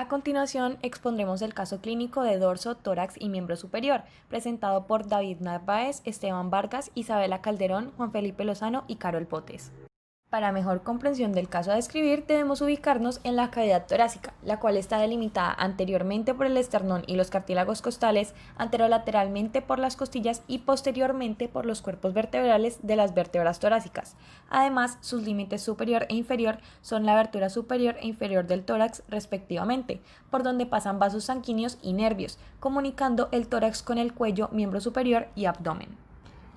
A continuación, expondremos el caso clínico de dorso, tórax y miembro superior, presentado por David Narváez, Esteban Vargas, Isabela Calderón, Juan Felipe Lozano y Carol Potes. Para mejor comprensión del caso a describir, debemos ubicarnos en la cavidad torácica, la cual está delimitada anteriormente por el esternón y los cartílagos costales, anterolateralmente por las costillas y posteriormente por los cuerpos vertebrales de las vértebras torácicas. Además, sus límites superior e inferior son la abertura superior e inferior del tórax respectivamente, por donde pasan vasos sanguíneos y nervios, comunicando el tórax con el cuello, miembro superior y abdomen.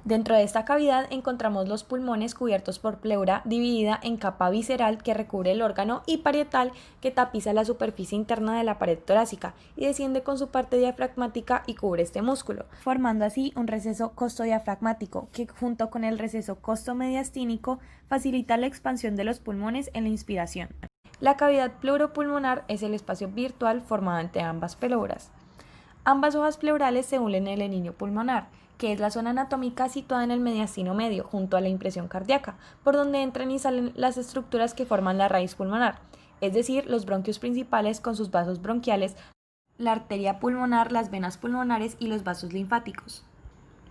Dentro de esta cavidad encontramos los pulmones cubiertos por pleura dividida en capa visceral que recubre el órgano y parietal que tapiza la superficie interna de la pared torácica y desciende con su parte diafragmática y cubre este músculo, formando así un receso costodiafragmático que junto con el receso costomediastínico facilita la expansión de los pulmones en la inspiración. La cavidad pleuropulmonar es el espacio virtual formado entre ambas pleuras. Ambas hojas pleurales se unen en el lenillo pulmonar, que es la zona anatómica situada en el mediastino medio, junto a la impresión cardíaca, por donde entran y salen las estructuras que forman la raíz pulmonar, es decir, los bronquios principales con sus vasos bronquiales, la arteria pulmonar, las venas pulmonares y los vasos linfáticos.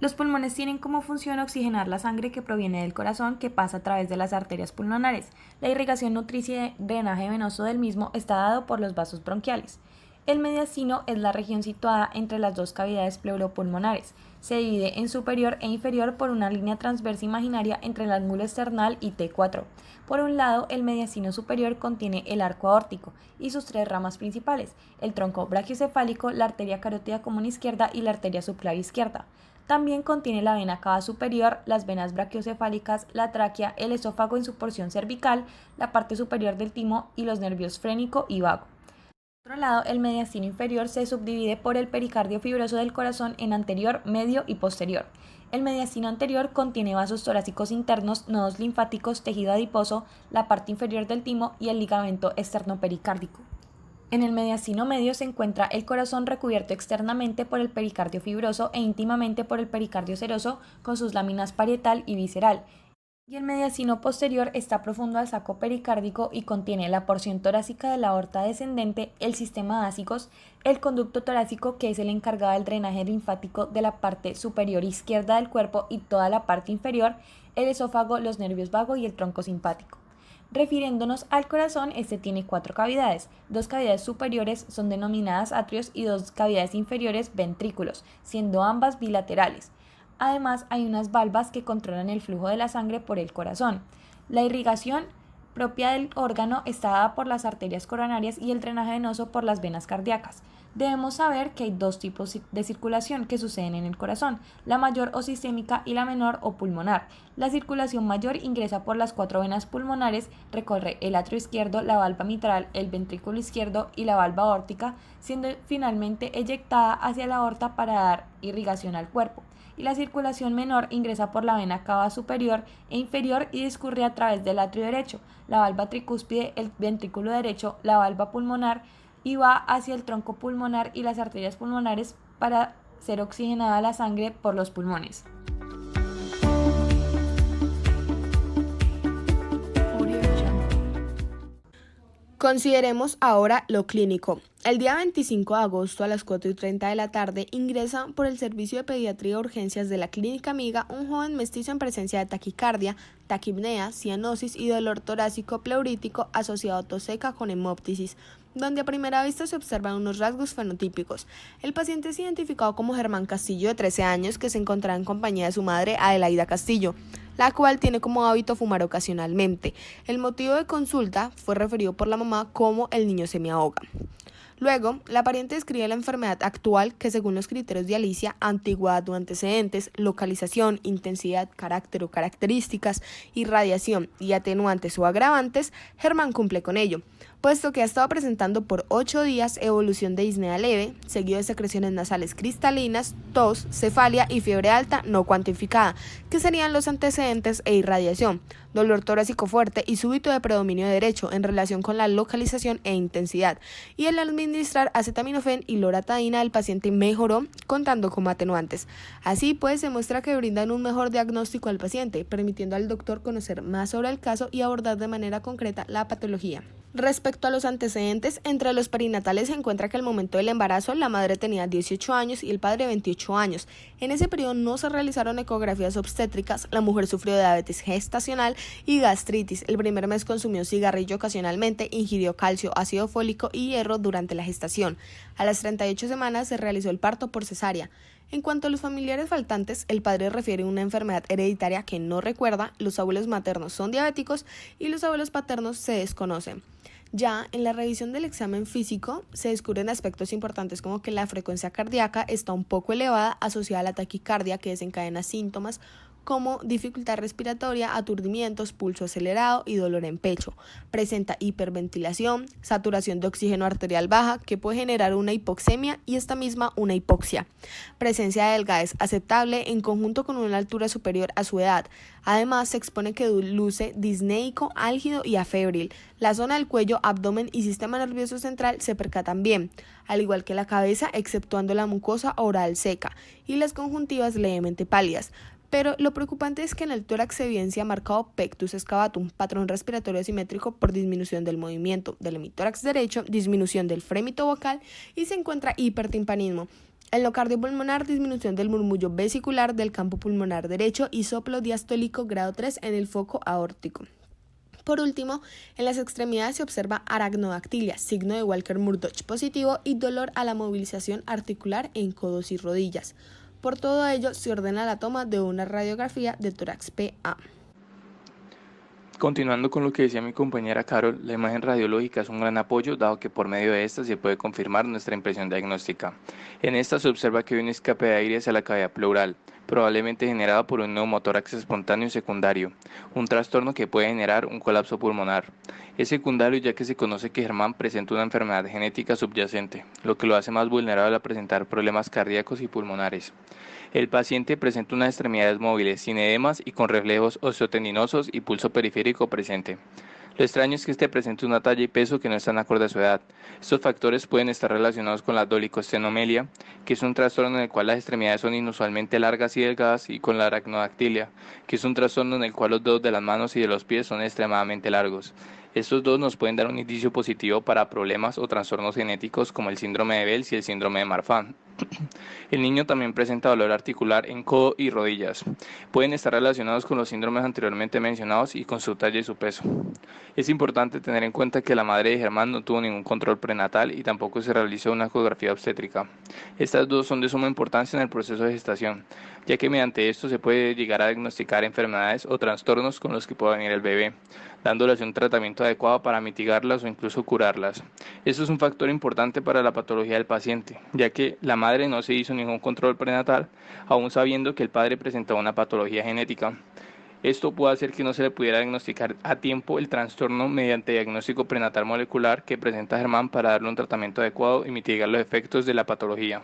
Los pulmones tienen como función oxigenar la sangre que proviene del corazón que pasa a través de las arterias pulmonares. La irrigación nutricia y drenaje venoso del mismo está dado por los vasos bronquiales. El mediastino es la región situada entre las dos cavidades pleuropulmonares. Se divide en superior e inferior por una línea transversa imaginaria entre el ángulo esternal y T4. Por un lado, el mediastino superior contiene el arco aórtico y sus tres ramas principales, el tronco brachiocefálico, la arteria carótida común izquierda y la arteria subclavia izquierda. También contiene la vena cava superior, las venas brachiocefálicas, la tráquea, el esófago en su porción cervical, la parte superior del timo y los nervios frénico y vago. Por otro lado, el mediastino inferior se subdivide por el pericardio fibroso del corazón en anterior, medio y posterior. El mediastino anterior contiene vasos torácicos internos, nodos linfáticos, tejido adiposo, la parte inferior del timo y el ligamento externopericárdico. En el mediastino medio se encuentra el corazón recubierto externamente por el pericardio fibroso e íntimamente por el pericardio seroso con sus láminas parietal y visceral. Y el mediastino posterior está profundo al saco pericárdico y contiene la porción torácica de la aorta descendente, el sistema ásicos, el conducto torácico que es el encargado del drenaje linfático de la parte superior izquierda del cuerpo y toda la parte inferior, el esófago, los nervios vago y el tronco simpático. Refiriéndonos al corazón, este tiene 4 cavidades. 2 cavidades superiores son denominadas atrios y 2 cavidades inferiores ventrículos, siendo ambas bilaterales. Además, hay unas valvas que controlan el flujo de la sangre por el corazón. La irrigación propia del órgano está dada por las arterias coronarias y el drenaje venoso por las venas cardíacas. Debemos saber que hay 2 tipos de circulación que suceden en el corazón, la mayor o sistémica y la menor o pulmonar. La circulación mayor ingresa por las 4 venas pulmonares, recorre el atrio izquierdo, la valva mitral, el ventrículo izquierdo y la valva aórtica, siendo finalmente eyectada hacia la aorta para dar irrigación al cuerpo. Y la circulación menor ingresa por la vena cava superior e inferior y discurre a través del atrio derecho, la valva tricúspide, el ventrículo derecho, la valva pulmonar y va hacia el tronco pulmonar y las arterias pulmonares para ser oxigenada la sangre por los pulmones. Consideremos ahora lo clínico. El día 25 de agosto a las 4:30 de la tarde ingresa por el Servicio de Pediatría y Urgencias de la Clínica Amiga un joven mestizo en presencia de taquicardia, taquipnea, cianosis y dolor torácico pleurítico asociado a tos seca con hemoptisis, donde a primera vista se observan unos rasgos fenotípicos. El paciente es identificado como Germán Castillo, de 13 años, que se encontraba en compañía de su madre, Adelaida Castillo, la cual tiene como hábito fumar ocasionalmente. El motivo de consulta fue referido por la mamá como el niño se me ahoga. Luego, la pariente describe la enfermedad actual que, según los criterios de Alicia, antigüedad o antecedentes, localización, intensidad, carácter o características, irradiación y atenuantes o agravantes, Germán cumple con ello, puesto que ha estado presentando por 8 días evolución de disnea leve, seguido de secreciones nasales cristalinas, tos, cefalia y fiebre alta no cuantificada, que serían los antecedentes e irradiación, dolor torácico fuerte y súbito de predominio derecho en relación con la localización e intensidad, y el administrar acetaminofén y loratadina el paciente mejoró contando como atenuantes. Así pues, se muestra que brindan un mejor diagnóstico al paciente, permitiendo al doctor conocer más sobre el caso y abordar de manera concreta la patología. Respecto a los antecedentes, entre los perinatales se encuentra que al momento del embarazo la madre tenía 18 años y el padre 28 años. En ese periodo no se realizaron ecografías obstétricas, la mujer sufrió diabetes gestacional y gastritis. El primer mes consumió cigarrillo ocasionalmente, ingirió calcio, ácido fólico y hierro durante la gestación. A las 38 semanas se realizó el parto por cesárea. En cuanto a los familiares faltantes, el padre refiere una enfermedad hereditaria que no recuerda, los abuelos maternos son diabéticos y los abuelos paternos se desconocen. Ya en la revisión del examen físico se descubren aspectos importantes como que la frecuencia cardíaca está un poco elevada asociada a la taquicardia que desencadena síntomas como dificultad respiratoria, aturdimientos, pulso acelerado y dolor en pecho. Presenta hiperventilación, saturación de oxígeno arterial baja que puede generar una hipoxemia y esta misma una hipoxia. Presencia de delgadez aceptable en conjunto con una altura superior a su edad. Además, se expone que luce disneico, álgido y afebril. La zona del cuello, abdomen y sistema nervioso central se percatan bien, al igual que la cabeza, exceptuando la mucosa oral seca y las conjuntivas levemente pálidas. Pero lo preocupante es que en el tórax se evidencia marcado pectus excavatum, patrón respiratorio asimétrico por disminución del movimiento del hemitórax derecho, disminución del frémito vocal y se encuentra hipertimpanismo. En lo cardiopulmonar, disminución del murmullo vesicular del campo pulmonar derecho y soplo diastólico grado 3 en el foco aórtico. Por último, en las extremidades se observa aracnodactilia, signo de Walker-Murdoch positivo y dolor a la movilización articular en codos y rodillas. Por todo ello, se ordena la toma de una radiografía de tórax PA. Continuando con lo que decía mi compañera Carol, la imagen radiológica es un gran apoyo dado que por medio de esta se puede confirmar nuestra impresión diagnóstica. En esta se observa que hay un escape de aire hacia la cavidad pleural, probablemente generado por un neumotórax espontáneo secundario, un trastorno que puede generar un colapso pulmonar. Es secundario ya que se conoce que Germán presenta una enfermedad genética subyacente, lo que lo hace más vulnerable a presentar problemas cardíacos y pulmonares. El paciente presenta unas extremidades móviles, sin edemas y con reflejos osteotendinosos y pulso periférico presente. Lo extraño es que este presente una talla y peso que no están acorde a su edad. Estos factores pueden estar relacionados con la dolicostenomelia, que es un trastorno en el cual las extremidades son inusualmente largas y delgadas, y con la aracnodactilia, que es un trastorno en el cual los dedos de las manos y de los pies son extremadamente largos. Estos dos nos pueden dar un indicio positivo para problemas o trastornos genéticos como el síndrome de Bell y el síndrome de Marfan. El niño también presenta dolor articular en codo y rodillas. Pueden estar relacionados con los síndromes anteriormente mencionados y con su talla y su peso. Es importante tener en cuenta que la madre de Germán no tuvo ningún control prenatal y tampoco se realizó una ecografía obstétrica. Estas dos son de suma importancia en el proceso de gestación, ya que mediante esto se puede llegar a diagnosticar enfermedades o trastornos con los que pueda venir el bebé, dándoles un tratamiento adecuado para mitigarlas o incluso curarlas. Esto es un factor importante para la patología del paciente, ya que la madre no se hizo ningún control prenatal, aún sabiendo que el padre presentaba una patología genética. Esto puede hacer que no se le pudiera diagnosticar a tiempo el trastorno mediante diagnóstico prenatal molecular que presenta Germán para darle un tratamiento adecuado y mitigar los efectos de la patología.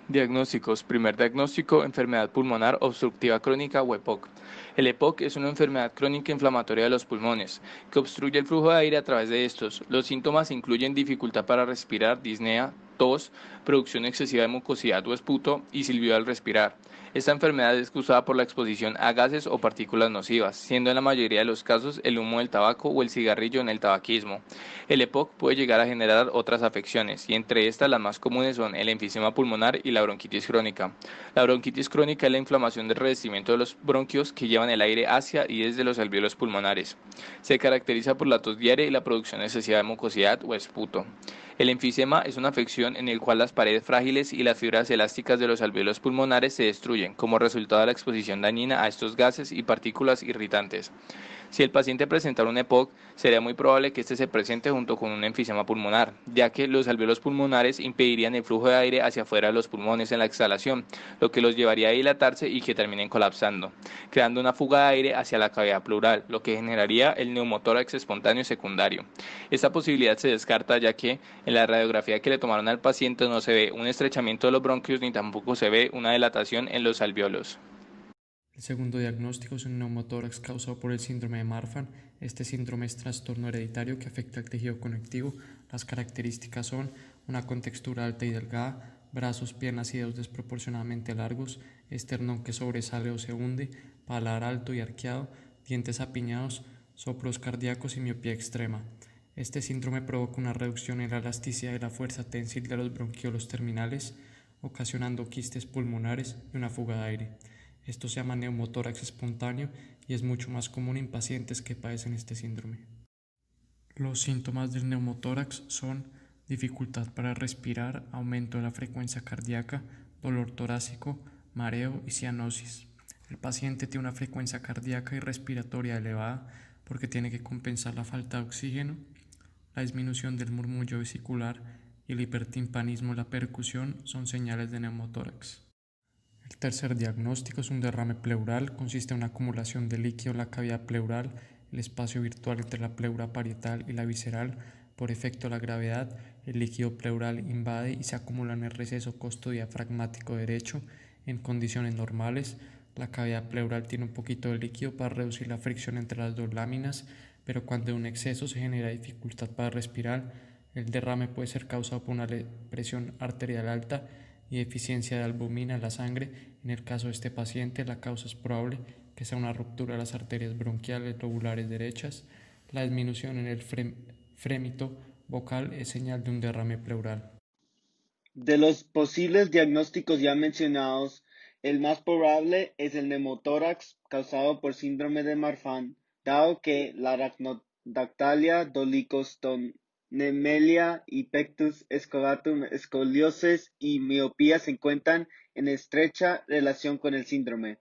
Diagnósticos. Primer diagnóstico, enfermedad pulmonar obstructiva crónica o EPOC. El EPOC es una enfermedad crónica inflamatoria de los pulmones, que obstruye el flujo de aire a través de estos. Los síntomas incluyen dificultad para respirar, disnea, tos, producción excesiva de mucosidad o esputo y silbido al respirar. Esta enfermedad es causada por la exposición a gases o partículas nocivas, siendo en la mayoría de los casos el humo del tabaco o el cigarrillo en el tabaquismo. El EPOC puede llegar a generar otras afecciones, y entre estas las más comunes son el enfisema pulmonar y la bronquitis crónica. La bronquitis crónica es la inflamación del revestimiento de los bronquios que llevan el aire hacia y desde los alvéolos pulmonares. Se caracteriza por la tos diaria y la producción excesiva de mucosidad o esputo. El enfisema es una afección en la cual las paredes frágiles y las fibras elásticas de los alvéolos pulmonares se destruyen como resultado de la exposición dañina a estos gases y partículas irritantes. Si el paciente presentara un EPOC, sería muy probable que este se presente junto con un enfisema pulmonar, ya que los alvéolos pulmonares impedirían el flujo de aire hacia afuera de los pulmones en la exhalación, lo que los llevaría a dilatarse y que terminen colapsando, creando una fuga de aire hacia la cavidad pleural, lo que generaría el neumotórax espontáneo secundario. Esta posibilidad se descarta ya que en la radiografía que le tomaron al paciente no se ve un estrechamiento de los bronquios ni tampoco se ve una dilatación en los alvéolos. El segundo diagnóstico es un neumotórax causado por el síndrome de Marfan. Este síndrome es trastorno hereditario que afecta al tejido conectivo. Las características son una contextura alta y delgada, brazos, piernas y dedos desproporcionadamente largos, esternón que sobresale o se hunde, paladar alto y arqueado, dientes apiñados, soplos cardíacos y miopía extrema. Este síndrome provoca una reducción en la elasticidad de la fuerza ténsil de los bronquiolos terminales, ocasionando quistes pulmonares y una fuga de aire. Esto se llama neumotórax espontáneo y es mucho más común en pacientes que padecen este síndrome. Los síntomas del neumotórax son dificultad para respirar, aumento de la frecuencia cardíaca, dolor torácico, mareo y cianosis. El paciente tiene una frecuencia cardíaca y respiratoria elevada porque tiene que compensar la falta de oxígeno, la disminución del murmullo vesicular y el hipertimpanismo y la percusión son señales de neumotórax. El tercer diagnóstico es un derrame pleural, consiste en una acumulación de líquido en la cavidad pleural, el espacio virtual entre la pleura parietal y la visceral. Por efecto de la gravedad, el líquido pleural invade y se acumula en el receso costodiafragmático derecho. En condiciones normales, la cavidad pleural tiene un poquito de líquido para reducir la fricción entre las dos láminas, pero cuando hay un exceso se genera dificultad para respirar. El derrame puede ser causado por una presión arterial alta y deficiencia de albúmina en la sangre. En el caso de este paciente, la causa es probable que sea una ruptura de las arterias bronquiales lobulares derechas. La disminución en el frémito vocal es señal de un derrame pleural. De los posibles diagnósticos ya mencionados, el más probable es el neumotórax causado por síndrome de Marfan, dado que la aracnodactalia, dolicostonemelia y pectus scolatum, escoliosis y miopía se encuentran en estrecha relación con el síndrome.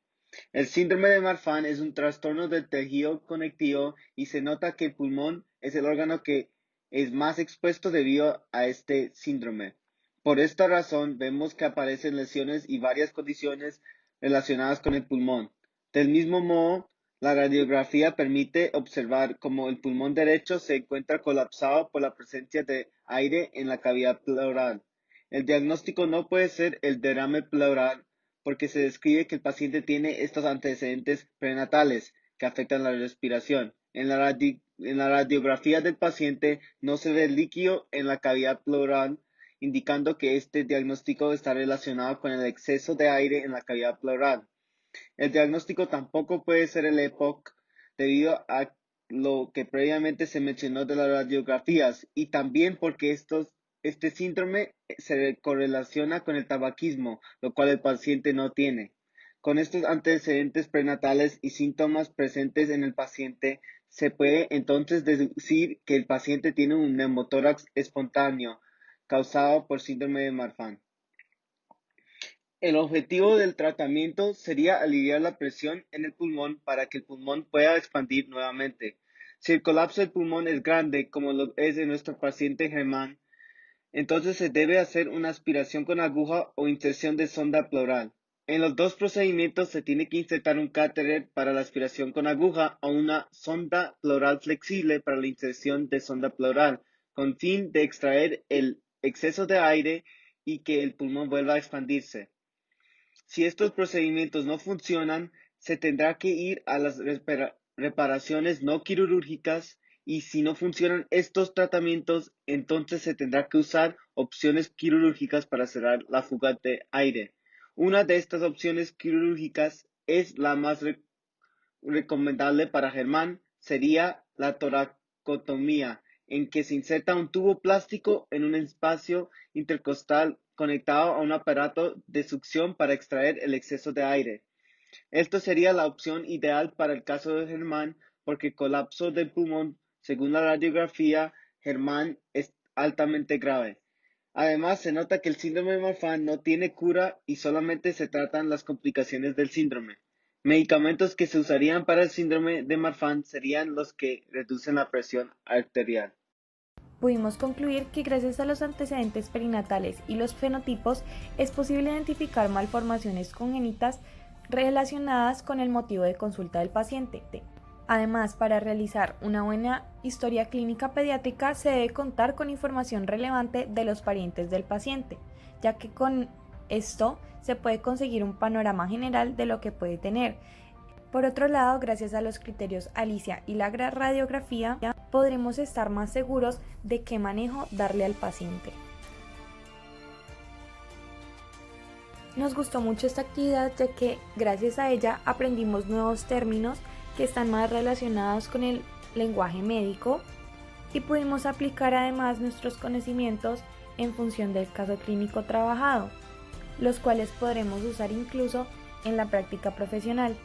El síndrome de Marfan es un trastorno del tejido conectivo y se nota que el pulmón es el órgano que es más expuesto debido a este síndrome. Por esta razón, vemos que aparecen lesiones y varias condiciones relacionadas con el pulmón. Del mismo modo, la radiografía permite observar cómo el pulmón derecho se encuentra colapsado por la presencia de aire en la cavidad pleural. El diagnóstico no puede ser el derrame pleural porque se describe que el paciente tiene estos antecedentes prenatales que afectan la respiración. En la radiografía del paciente no se ve líquido en la cavidad pleural, indicando que este diagnóstico está relacionado con el exceso de aire en la cavidad pleural. El diagnóstico tampoco puede ser el EPOC debido a lo que previamente se mencionó de las radiografías y también porque este síndrome se correlaciona con el tabaquismo, lo cual el paciente no tiene. Con estos antecedentes prenatales y síntomas presentes en el paciente, se puede entonces deducir que el paciente tiene un neumotórax espontáneo causado por síndrome de Marfan. El objetivo del tratamiento sería aliviar la presión en el pulmón para que el pulmón pueda expandir nuevamente. Si el colapso del pulmón es grande, como lo es en nuestro paciente Germán, entonces se debe hacer una aspiración con aguja o inserción de sonda pleural. En los dos procedimientos se tiene que insertar un catéter para la aspiración con aguja o una sonda pleural flexible para la inserción de sonda pleural, con fin de extraer el exceso de aire y que el pulmón vuelva a expandirse. Si estos procedimientos no funcionan, se tendrá que ir a las reparaciones no quirúrgicas y si no funcionan estos tratamientos, entonces se tendrá que usar opciones quirúrgicas para cerrar la fuga de aire. Una de estas opciones quirúrgicas es la más recomendable para Germán, sería la toracotomía, en que se inserta un tubo plástico en un espacio intercostal conectado a un aparato de succión para extraer el exceso de aire. Esto sería la opción ideal para el caso de Germán porque el colapso del pulmón, según la radiografía, Germán es altamente grave. Además, se nota que el síndrome de Marfan no tiene cura y solamente se tratan las complicaciones del síndrome. Medicamentos que se usarían para el síndrome de Marfan serían los que reducen la presión arterial. Pudimos concluir que gracias a los antecedentes perinatales y los fenotipos es posible identificar malformaciones congénitas relacionadas con el motivo de consulta del paciente. Además, para realizar una buena historia clínica pediátrica se debe contar con información relevante de los parientes del paciente, ya que con esto se puede conseguir un panorama general de lo que puede tener. Por otro lado, gracias a los criterios Alicia y la radiografía, podremos estar más seguros de qué manejo darle al paciente. Nos gustó mucho esta actividad ya que gracias a ella aprendimos nuevos términos que están más relacionados con el lenguaje médico y pudimos aplicar además nuestros conocimientos en función del caso clínico trabajado, los cuales podremos usar incluso en la práctica profesional.